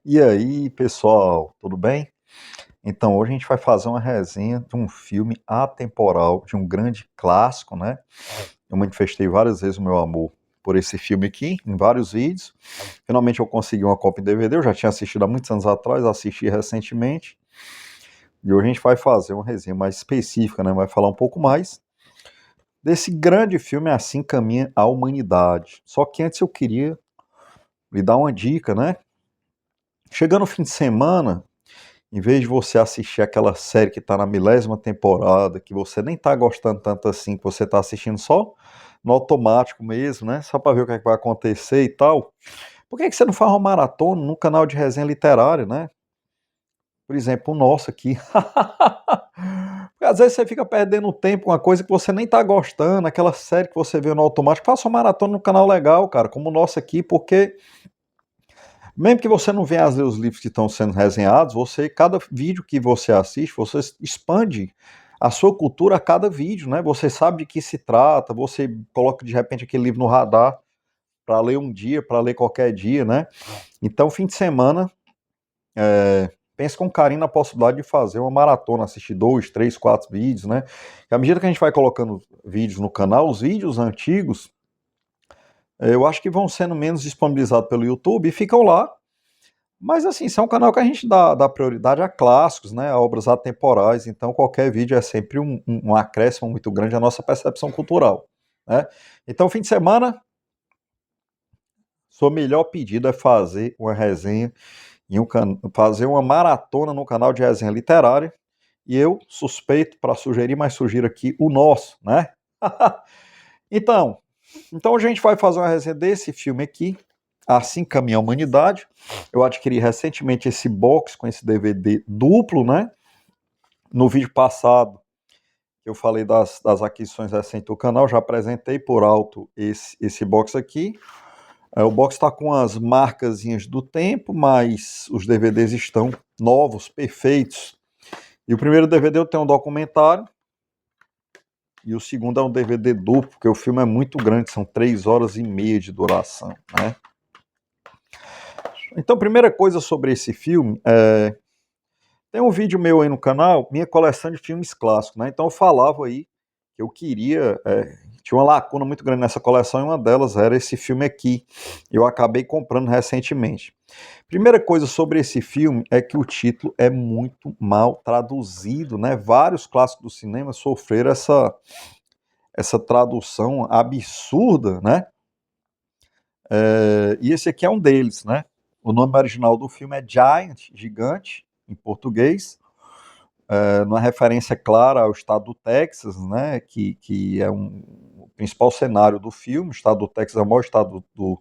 E aí, pessoal, tudo bem? Então, hoje a gente vai fazer uma resenha de um filme atemporal, de um grande clássico, né? Eu manifestei várias vezes o meu amor por esse filme aqui, em vários vídeos. Finalmente eu consegui uma cópia em DVD, eu já tinha assistido há muitos anos atrás, assisti recentemente. E hoje a gente vai fazer uma resenha mais específica, né? Vai falar um pouco mais desse grande filme Assim Caminha a Humanidade. Só que antes eu queria lhe dar uma dica, né? Chegando o fim de semana, em vez de você assistir aquela série que tá na milésima temporada, que você nem tá gostando tanto assim, que você tá assistindo só no automático mesmo, né? Só pra ver o que é que vai acontecer e tal. Por que que você não faz uma maratona num canal de resenha literária, né? Por exemplo, o nosso aqui. Porque às vezes você fica perdendo tempo com uma coisa que você nem tá gostando, aquela série que você vê no automático. Faça uma maratona num canal legal, cara, como o nosso aqui, porque mesmo que você não venha a ler os livros que estão sendo resenhados, cada vídeo que você assiste, você expande a sua cultura a cada vídeo, né? Você sabe de que se trata, você coloca de repente aquele livro no radar para ler um dia, para ler qualquer dia, né? Então, fim de semana, pense com carinho na possibilidade de fazer uma maratona, assistir 2, 3, 4 vídeos, né? E à medida que a gente vai colocando vídeos no canal, os vídeos antigos, eu acho que vão sendo menos disponibilizados pelo YouTube e ficam lá. Mas assim, isso é um canal que a gente dá prioridade a clássicos, né, a obras atemporais, então qualquer vídeo é sempre um acréscimo muito grande à nossa percepção cultural, né. Então, fim de semana, sua melhor pedida é fazer uma resenha fazer uma maratona no canal de resenha literária, e eu suspeito para sugerir, mas sugiro aqui o nosso, né. Então, então a gente vai fazer uma resenha desse filme aqui, Assim Caminha a Humanidade. Eu adquiri recentemente esse box com esse DVD duplo, né? No vídeo passado, eu falei das aquisições recentes do canal, já apresentei por alto esse box aqui. O box está com as marcazinhas do tempo, mas os DVDs estão novos, perfeitos. E o primeiro DVD eu tenho um documentário, e o segundo é um DVD duplo, porque o filme é muito grande, são 3 horas e meia de duração, né? Então, primeira coisa sobre esse filme, tem um vídeo meu aí no canal, minha coleção de filmes clássicos, né? Então eu falava aí que eu queria, tinha uma lacuna muito grande nessa coleção e uma delas era esse filme aqui. Eu acabei comprando recentemente. Primeira coisa sobre esse filme é que o título é muito mal traduzido, né? Vários clássicos do cinema sofreram essa tradução absurda, né? E esse aqui é um deles, né? O nome original do filme é Giant, gigante, em português, numa referência clara ao estado do Texas, né, que é o principal cenário do filme. O estado do Texas é o maior estado do,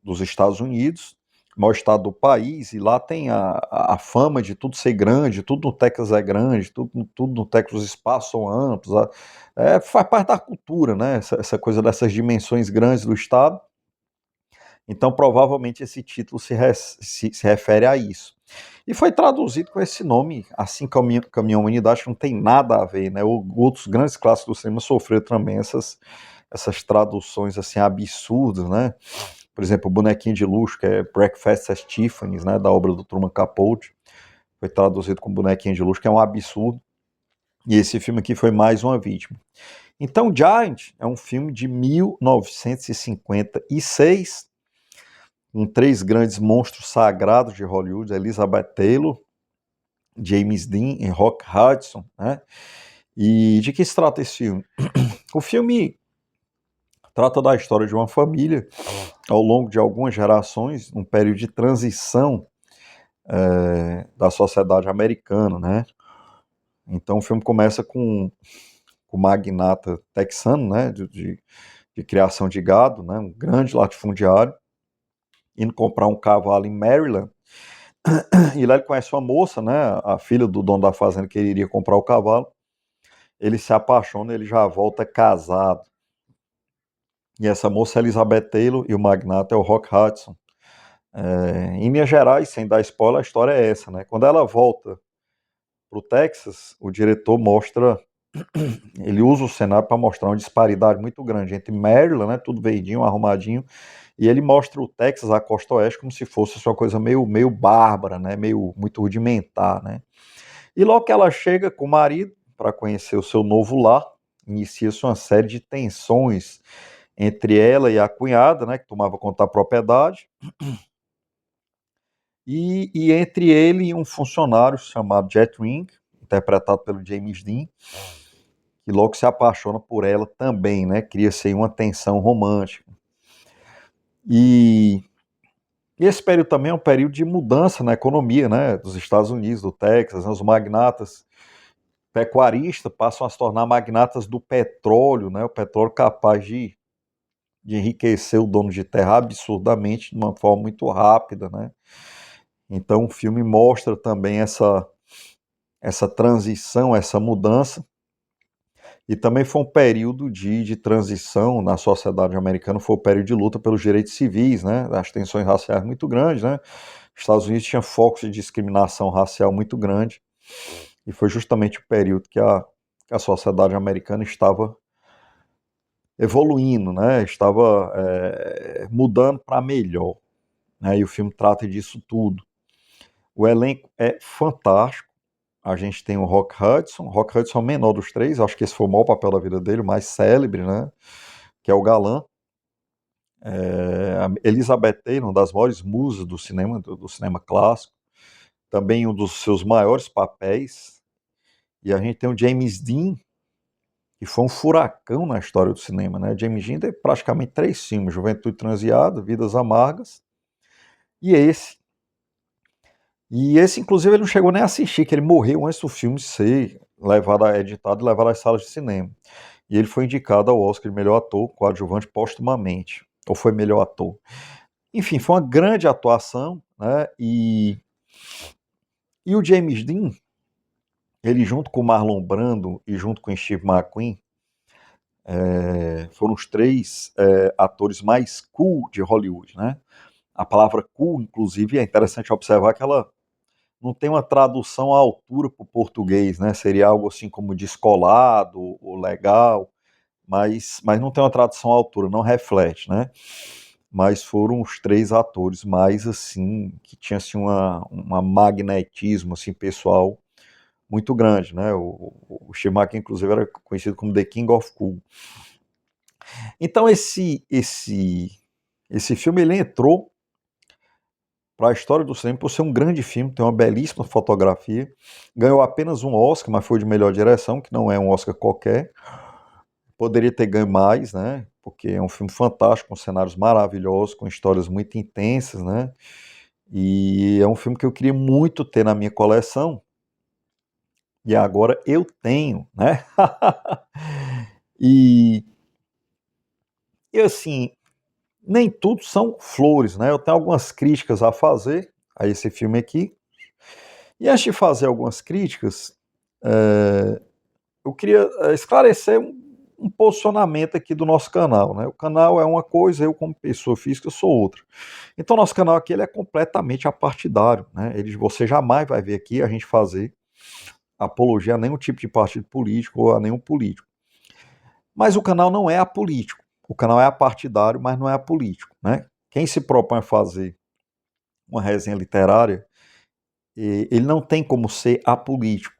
dos Estados Unidos, o maior estado do país, e lá tem a fama de tudo ser grande, tudo no Texas é grande, tudo no Texas os espaços são amplos, faz parte da cultura, né, essa coisa dessas dimensões grandes do estado. Então, provavelmente, esse título se refere a isso. E foi traduzido com esse nome, Assim Caminha a Humanidade, que não tem nada a ver, né? Outros grandes clássicos do cinema sofreram também essas traduções assim absurdas, né? Por exemplo, o Bonequinho de Luxo, que é Breakfast at Tiffany's, né? Da obra do Truman Capote, foi traduzido com Bonequinho de Luxo, que é um absurdo. E esse filme aqui foi mais uma vítima. Então, Giant é um filme de 1956, com três grandes monstros sagrados de Hollywood: Elizabeth Taylor, James Dean e Rock Hudson, né? E de que se trata esse filme? O filme trata da história de uma família ao longo de algumas gerações, um período de transição da sociedade americana, né? Então o filme começa com o magnata texano, né, de criação de gado, né, um grande latifundiário, indo comprar um cavalo em Maryland. E lá ele conhece uma moça, né, a filha do dono da fazenda, que ele iria comprar o cavalo. Ele se apaixona, ele já volta casado. E essa moça é Elizabeth Taylor e o magnata é o Rock Hudson. Em Minas Gerais, sem dar spoiler, a história é essa, né? Quando ela volta para o Texas, o diretor mostra, ele usa o cenário para mostrar uma disparidade muito grande entre Maryland, né, tudo verdinho, arrumadinho, E ele mostra o Texas, a costa oeste, como se fosse uma coisa meio bárbara, né? Meio muito rudimentar, né? E logo que ela chega com o marido para conhecer o seu novo lar, inicia-se uma série de tensões entre ela e a cunhada, né, que tomava conta da propriedade, e entre ele e um funcionário chamado Jet Ring, interpretado pelo James Dean, que logo se apaixona por ela também, né? Cria-se aí uma tensão romântica. E esse período também é um período de mudança na economia, né, dos Estados Unidos, do Texas, né, os magnatas pecuaristas passam a se tornar magnatas do petróleo, né, o petróleo capaz de enriquecer o dono de terra absurdamente, de uma forma muito rápida, né. Então o filme mostra também essa transição, essa mudança, e também foi um período de transição na sociedade americana, foi o período de luta pelos direitos civis, né, as tensões raciais muito grandes, né, os Estados Unidos tinha focos de discriminação racial muito grande, e foi justamente o período que a sociedade americana estava evoluindo, né, estava mudando para melhor, né, e o filme trata disso tudo. O elenco é fantástico. A gente tem o Rock Hudson é o menor dos três, acho que esse foi o maior papel da vida dele, o mais célebre, né? Que é o galã. A Elizabeth Taylor, uma das maiores musas do cinema clássico, também um dos seus maiores papéis. E a gente tem o James Dean, que foi um furacão na história do cinema, né? James Dean tem praticamente três filmes: Juventude Transviada, Vidas Amargas e esse. E esse, inclusive, ele não chegou nem a assistir, que ele morreu antes do filme ser editado e levado às salas de cinema. E ele foi indicado ao Oscar de melhor ator coadjuvante póstumamente, ou foi melhor ator. Enfim, foi uma grande atuação, né? E o James Dean, ele junto com o Marlon Brando e junto com o Steve McQueen, foram os três atores mais cool de Hollywood, né? A palavra cool, inclusive, é interessante observar que ela não tem uma tradução à altura para o português, né? Seria algo assim como descolado ou legal, mas não tem uma tradução à altura, não reflete, né? Mas foram os três atores mais assim, que tinha assim, uma magnetismo assim, pessoal muito grande, né? O Steve McQueen, inclusive, era conhecido como The King of Cool. Então esse filme ele entrou para a história do cinema por ser um grande filme, tem uma belíssima fotografia, ganhou apenas um Oscar, mas foi de melhor direção, que não é um Oscar qualquer. Poderia ter ganho mais, né? Porque é um filme fantástico, com cenários maravilhosos, com histórias muito intensas, né? E é um filme que eu queria muito ter na minha coleção, e agora eu tenho, né? e, e assim, nem tudo são flores, né? Eu tenho algumas críticas a fazer a esse filme aqui. E antes de fazer algumas críticas, eu queria esclarecer um posicionamento aqui do nosso canal, né? O canal é uma coisa, eu como pessoa física sou outra. Então nosso canal aqui ele é completamente apartidário, né? Você jamais vai ver aqui a gente fazer apologia a nenhum tipo de partido político ou a nenhum político. Mas o canal não é apolítico. O canal é apartidário, mas não é apolítico, né? Quem se propõe a fazer uma resenha literária, ele não tem como ser apolítico.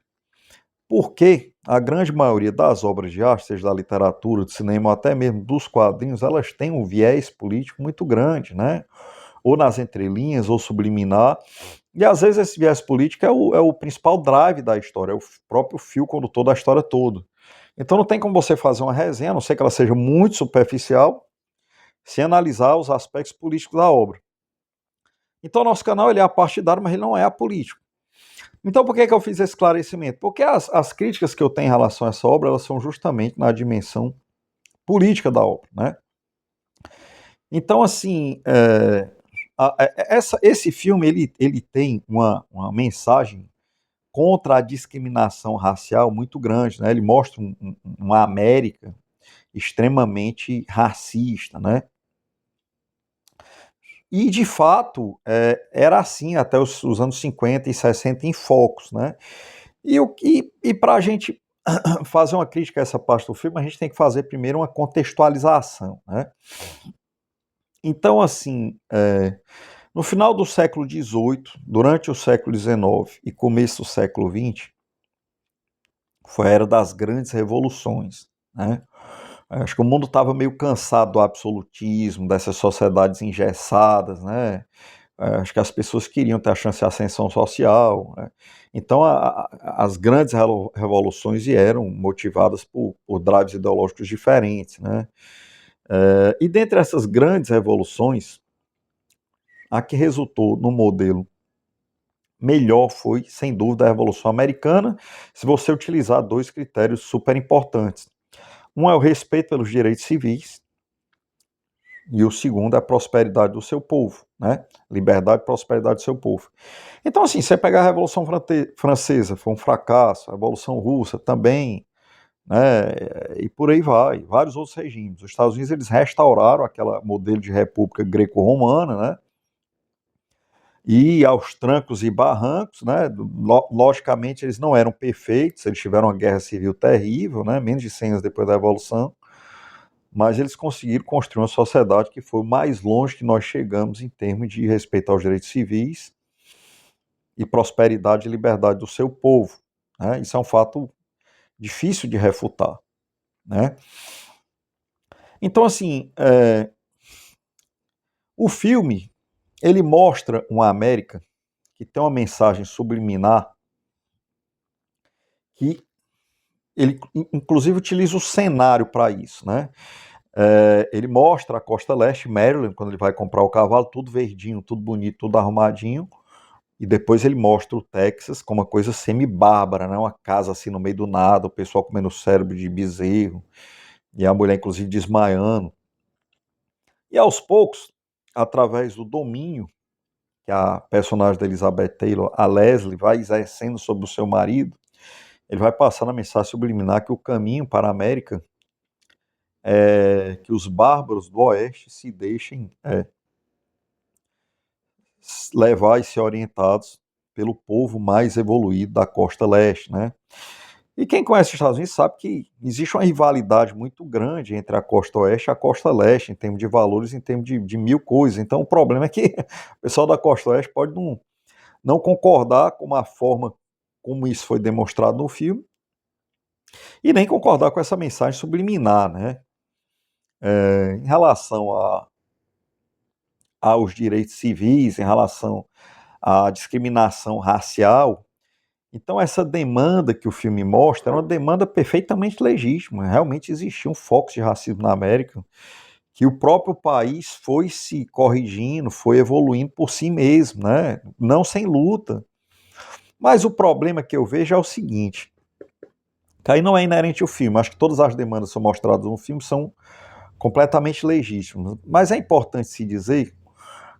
Porque a grande maioria das obras de arte, seja da literatura, do cinema, ou até mesmo dos quadrinhos, elas têm um viés político muito grande, né? Ou nas entrelinhas, ou subliminar. E às vezes esse viés político é o principal drive da história, é o próprio fio condutor da história toda. Então não tem como você fazer uma resenha, a não ser que ela seja muito superficial, sem analisar os aspectos políticos da obra. Então o nosso canal ele é apartidário, mas ele não é apolítico. Então por que eu fiz esse esclarecimento? Porque as críticas que eu tenho em relação a essa obra, elas são justamente na dimensão política da obra, né? Então, assim, esse filme, ele tem uma mensagem contra a discriminação racial muito grande, né? Ele mostra uma América extremamente racista, né? E, de fato, era assim até os anos 50 e 60 em focos, né? E para a gente fazer uma crítica a essa parte do filme, a gente tem que fazer primeiro uma contextualização, né? Então, assim, no final do século XVIII, durante o século XIX e começo do século XX, foi a era das grandes revoluções, né? Acho que o mundo estava meio cansado do absolutismo, dessas sociedades engessadas, né? Acho que as pessoas queriam ter a chance de ascensão social, né? Então, as grandes revoluções vieram motivadas por drives ideológicos diferentes, né? E dentre essas grandes revoluções, a que resultou no modelo melhor foi, sem dúvida, a Revolução Americana, se você utilizar dois critérios super importantes. Um é o respeito pelos direitos civis, e o segundo é a prosperidade do seu povo, né? Liberdade e prosperidade do seu povo. Então, assim, você pegar a Revolução Francesa, foi um fracasso, a Revolução Russa também, né? E por aí vai, vários outros regimes. Os Estados Unidos, eles restauraram aquele modelo de república greco-romana, né? E aos trancos e barrancos, né? Logicamente, eles não eram perfeitos, eles tiveram uma guerra civil terrível, né? Menos de 100 anos depois da Revolução, mas eles conseguiram construir uma sociedade que foi o mais longe que nós chegamos em termos de respeito aos direitos civis e prosperidade e liberdade do seu povo, né? Isso é um fato difícil de refutar, né? Então, assim, o filme, ele mostra uma América que tem uma mensagem subliminar que ele, inclusive, utiliza o cenário para isso, né? Ele mostra a costa leste, Maryland, quando ele vai comprar o cavalo, tudo verdinho, tudo bonito, tudo arrumadinho. E depois ele mostra o Texas como uma coisa semi-bárbara, né? Uma casa assim no meio do nada, o pessoal comendo cérebro de bezerro, e a mulher, inclusive, desmaiando. E aos poucos, através do domínio que a personagem da Elizabeth Taylor, a Leslie, vai exercendo sobre o seu marido, ele vai passando a mensagem subliminar que o caminho para a América é que os bárbaros do Oeste se deixem levar e ser orientados pelo povo mais evoluído da costa leste, né? E quem conhece os Estados Unidos sabe que existe uma rivalidade muito grande entre a costa oeste e a costa leste, em termos de valores, em termos de mil coisas. Então, o problema é que o pessoal da costa oeste pode não concordar com a forma como isso foi demonstrado no filme e nem concordar com essa mensagem subliminar, né? Em relação aos direitos civis, em relação à discriminação racial. Então, essa demanda que o filme mostra é uma demanda perfeitamente legítima. Realmente existia um foco de racismo na América, que o próprio país foi se corrigindo, foi evoluindo por si mesmo, né? Não sem luta. Mas o problema que eu vejo é o seguinte, que aí não é inerente ao filme, acho que todas as demandas que são mostradas no filme são completamente legítimas. Mas é importante se dizer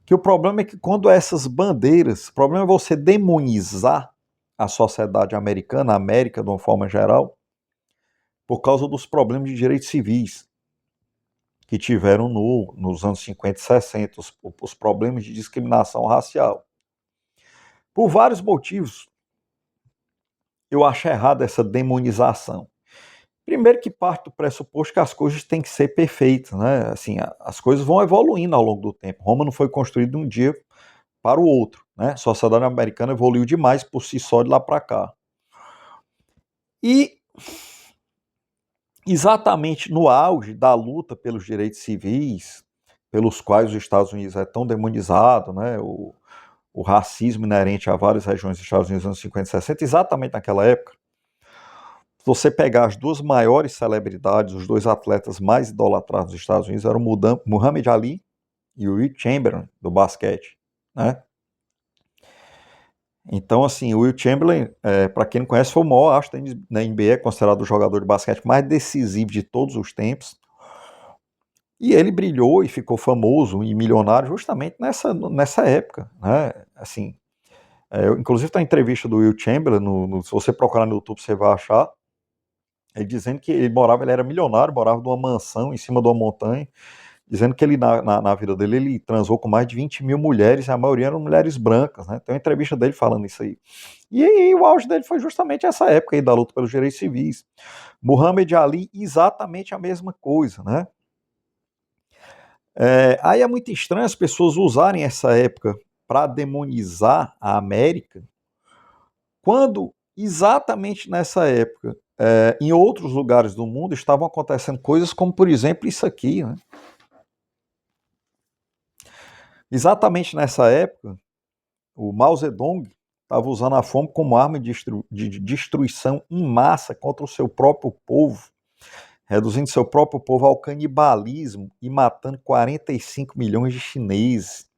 que o problema é que quando essas bandeiras, o problema é você demonizar a sociedade americana, a América de uma forma geral, por causa dos problemas de direitos civis que tiveram nos anos 50 e 60, os problemas de discriminação racial. Por vários motivos, eu acho errada essa demonização. Primeiro que parte do pressuposto que as coisas têm que ser perfeitas, né? Assim, as coisas vão evoluindo ao longo do tempo. Roma não foi construída de um dia para o outro, né? A sociedade americana evoluiu demais por si só de lá para cá. E exatamente no auge da luta pelos direitos civis, pelos quais os Estados Unidos é tão demonizado, né? O racismo inerente a várias regiões dos Estados Unidos nos anos 50 e 60, exatamente naquela época, se você pegar as duas maiores celebridades, os dois atletas mais idolatrados dos Estados Unidos eram Muhammad Ali e o Will Chamberlain, do basquete, né? Então, assim, o Will Chamberlain, para quem não conhece, foi o maior astro da NBA, é considerado o jogador de basquete mais decisivo de todos os tempos. E ele brilhou e ficou famoso e milionário justamente nessa época, né? Assim, inclusive tem uma entrevista do Will Chamberlain, se você procurar no YouTube você vai achar, ele dizendo que ele era milionário, morava numa mansão em cima de uma montanha, dizendo que ele, na vida dele, ele transou com mais de 20 mil mulheres, e a maioria eram mulheres brancas, né? Tem uma entrevista dele falando isso aí. E aí, o auge dele foi justamente essa época aí da luta pelos direitos civis. Muhammad Ali, exatamente a mesma coisa, né? Aí é muito estranho as pessoas usarem essa época para demonizar a América, quando exatamente nessa época, em outros lugares do mundo, estavam acontecendo coisas como, por exemplo, isso aqui. Né? Exatamente nessa época, o Mao Zedong estava usando a fome como arma de destruição em massa contra o seu próprio povo, reduzindo seu próprio povo ao canibalismo e matando 45 milhões de chineses.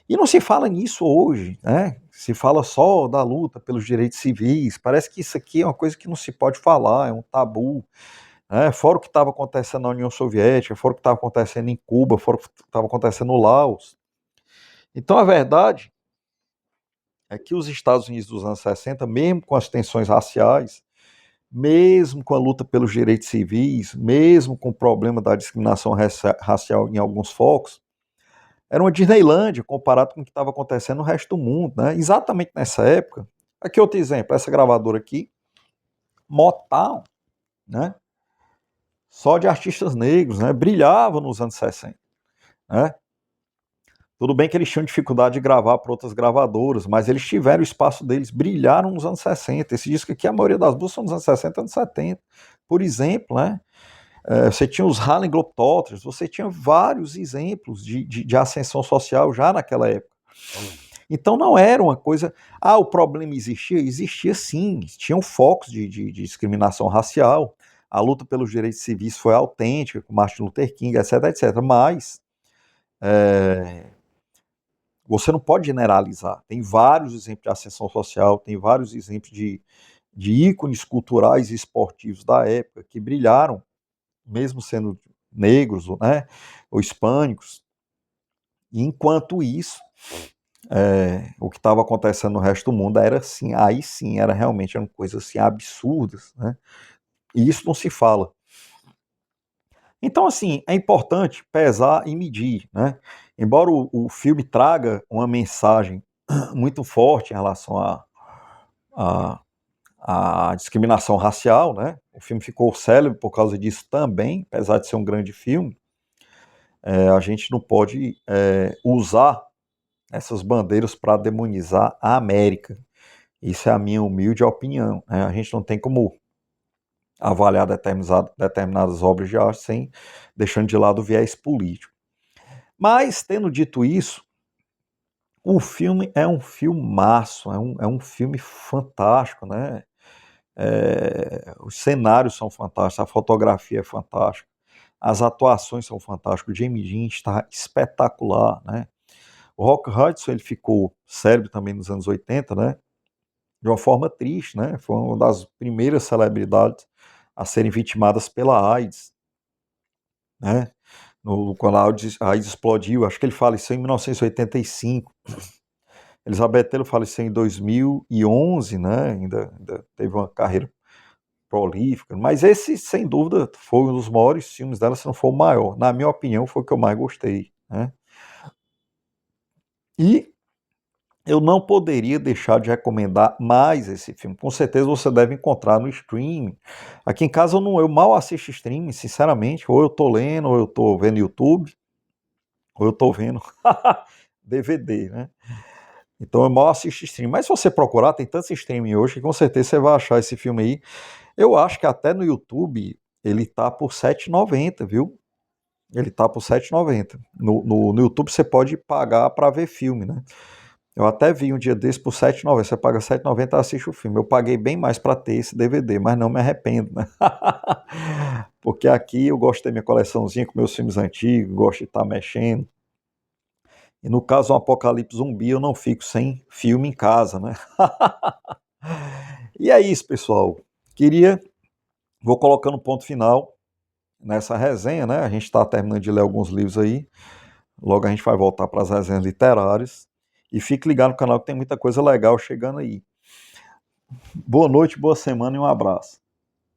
E não se fala nisso hoje, né? Se fala só da luta pelos direitos civis. Parece que isso aqui é uma coisa que não se pode falar, é um tabu. Né? Fora o que estava acontecendo na União Soviética, fora o que estava acontecendo em Cuba, fora o que estava acontecendo no Laos. Então a verdade é que os Estados Unidos dos anos 60, mesmo com as tensões raciais, mesmo com a luta pelos direitos civis, mesmo com o problema da discriminação racial em alguns focos, era uma Disneylândia comparado com o que estava acontecendo no resto do mundo. Né? Exatamente nessa época, aqui outro exemplo, essa gravadora aqui, Motown, né? Só de artistas negros, né? Brilhava nos anos 60. Né? Tudo bem que eles tinham dificuldade de gravar para outras gravadoras, mas eles tiveram o espaço deles, brilharam nos anos 60. Esse disco aqui, a maioria das músicas são dos anos 60 e anos 70. Por exemplo, né? Você tinha os Harlem Globetrotters, você tinha vários exemplos de ascensão social já naquela época. Então não era uma coisa... o problema existia? Existia sim, tinham focos de discriminação racial, a luta pelos direitos civis foi autêntica, com Martin Luther King, etc, etc, mas você não pode generalizar. Tem vários exemplos de ascensão social, tem vários exemplos de ícones culturais e esportivos da época que brilharam, mesmo sendo negros, né, ou hispânicos. E enquanto isso, o que estava acontecendo no resto do mundo era assim, aí sim, eram coisas assim absurdas, né? E isso não se fala. Então, assim, é importante pesar e medir, né? Embora o filme traga uma mensagem muito forte em relação à discriminação racial, né? O filme ficou célebre por causa disso também, apesar de ser um grande filme. A gente não pode usar essas bandeiras para demonizar a América. Isso é a minha humilde opinião. Né? A gente não tem como avaliar determinadas obras de arte sem deixando de lado o viés político. Mas, tendo dito isso, o filme é um filmaço, é um filme fantástico, né? Os cenários são fantásticos, a fotografia é fantástica, as atuações são fantásticas, o James Dean está espetacular, né? O Rock Hudson, ele ficou célebre também nos anos 80, né? De uma forma triste, né? Foi uma das primeiras celebridades a serem vitimadas pela AIDS, né? Quando a AIDS explodiu, acho que ele faleceu em 1985. Elizabeth Taylor faleceu em 2011, né? Ainda teve uma carreira prolífica, mas esse, sem dúvida, foi um dos maiores filmes dela, se não for o maior. Na minha opinião, foi o que eu mais gostei, né? E eu não poderia deixar de recomendar mais esse filme. Com certeza você deve encontrar no streaming. Aqui em casa eu mal assisto streaming, sinceramente. Ou eu tô lendo, ou eu tô vendo YouTube, ou eu tô vendo DVD, né? Então eu mal assisto streaming. Mas se você procurar, tem tanto streaming hoje que com certeza você vai achar esse filme aí. Eu acho que até no YouTube ele tá por R$ 7,90, viu? Ele tá por R$ 7,90. No YouTube você pode pagar para ver filme, né? Eu até vi um dia desse por R$ 7,90. Você paga R$ 7,90 e assiste o filme. Eu paguei bem mais para ter esse DVD, mas não me arrependo, né? Porque aqui eu gosto de ter minha coleçãozinha com meus filmes antigos, gosto de estar mexendo. E no caso do Apocalipse Zumbi, eu não fico sem filme em casa, né? E é isso, pessoal. Vou colocando ponto final nessa resenha, né? A gente está terminando de ler alguns livros aí. Logo a gente vai voltar para as resenhas literárias. E fique ligado no canal que tem muita coisa legal chegando aí. Boa noite, boa semana e um abraço.